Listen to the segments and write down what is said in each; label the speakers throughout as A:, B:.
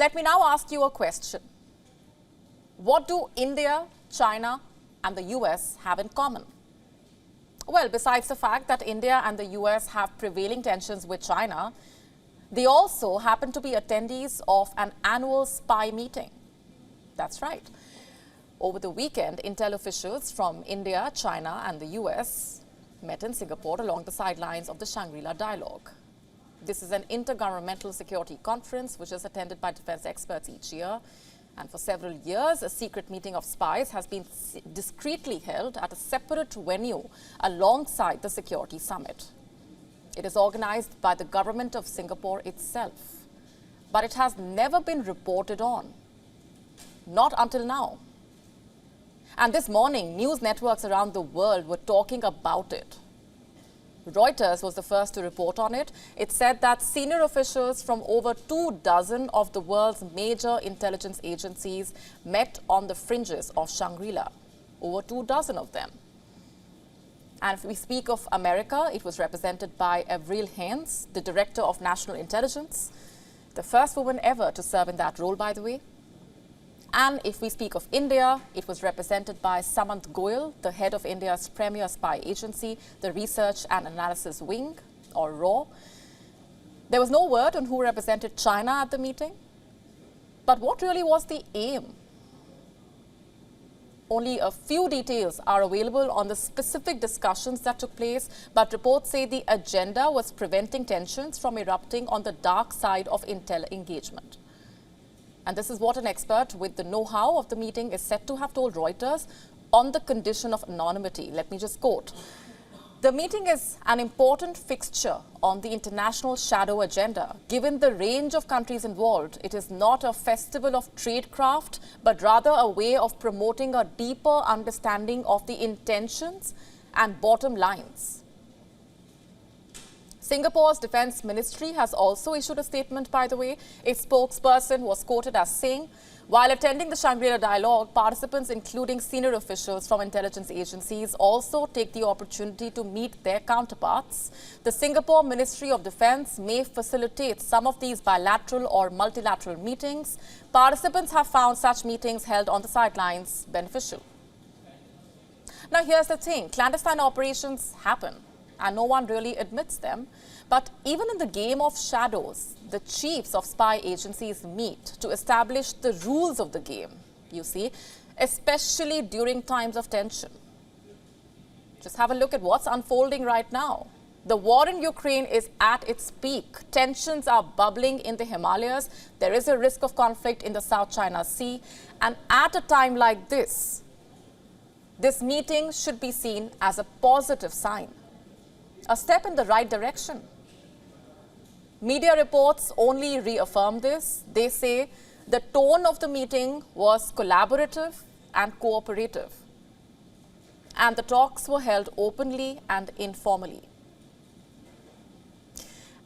A: Let me now ask you a question. What do India, China, and the US have in common? Well, besides the fact that India and the US have prevailing tensions with China, they also happen to be attendees of an annual spy meeting. That's right. Over the weekend, intel officials from India, China, and the US met in Singapore along the sidelines of the Shangri-La dialogue. This is an intergovernmental security conference which is attended by defense experts each year. And for several years, a secret meeting of spies has been discreetly held at a separate venue alongside the security summit. It is organized by the government of Singapore itself, but it has never been reported on, not until now. And this morning, news networks around the world were talking about it. Reuters was the first to report on it. It said that senior officials from over 24 of the world's major intelligence agencies met on the fringes of Shangri-La. Over 24 of them. And if we speak of America, it was represented by Avril Haines, the Director of National Intelligence, the first woman ever to serve in that role, by the way. And if we speak of India, it was represented by Samant Goyal, the head of India's premier spy agency, the Research and Analysis Wing, or RAW. There was no word on who represented China at the meeting. But what really was the aim? Only a few details are available on the specific discussions that took place, but reports say the agenda was preventing tensions from erupting on the dark side of intel engagement. And this is what an expert with the know-how of the meeting is said to have told Reuters on the condition of anonymity. Let me just quote. The meeting is an important fixture on the international shadow agenda. Given the range of countries involved, it is not a festival of tradecraft, but rather a way of promoting a deeper understanding of the intentions and bottom lines. Singapore's Defence Ministry has also issued a statement, by the way. A spokesperson was quoted as saying, while attending the Shangri-La dialogue, participants, including senior officials from intelligence agencies, also take the opportunity to meet their counterparts. The Singapore Ministry of Defence may facilitate some of these bilateral or multilateral meetings. Participants have found such meetings held on the sidelines beneficial. Now, here's the thing. Clandestine operations happen, and no one really admits them. But even in the game of shadows, the chiefs of spy agencies meet to establish the rules of the game, you see, especially during times of tension. Just have a look at what's unfolding right now. The war in Ukraine is at its peak. Tensions are bubbling in the Himalayas. There is a risk of conflict in the South China Sea. And at a time like this meeting should be seen as a positive sign. A step in the right direction. Media reports only reaffirm this. They say the tone of the meeting was collaborative and cooperative. And the talks were held openly and informally.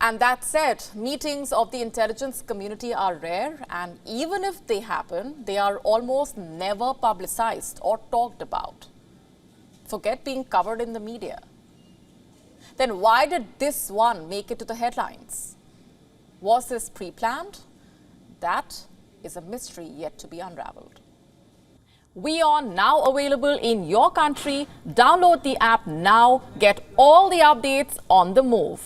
A: And that said, meetings of the intelligence community are rare, and even if they happen, they are almost never publicized or talked about. Forget being covered in the media. Then why did this one make it to the headlines? Was this pre-planned? That is a mystery yet to be unraveled. WION now available in your country. Download the app now. Get all the updates on the move.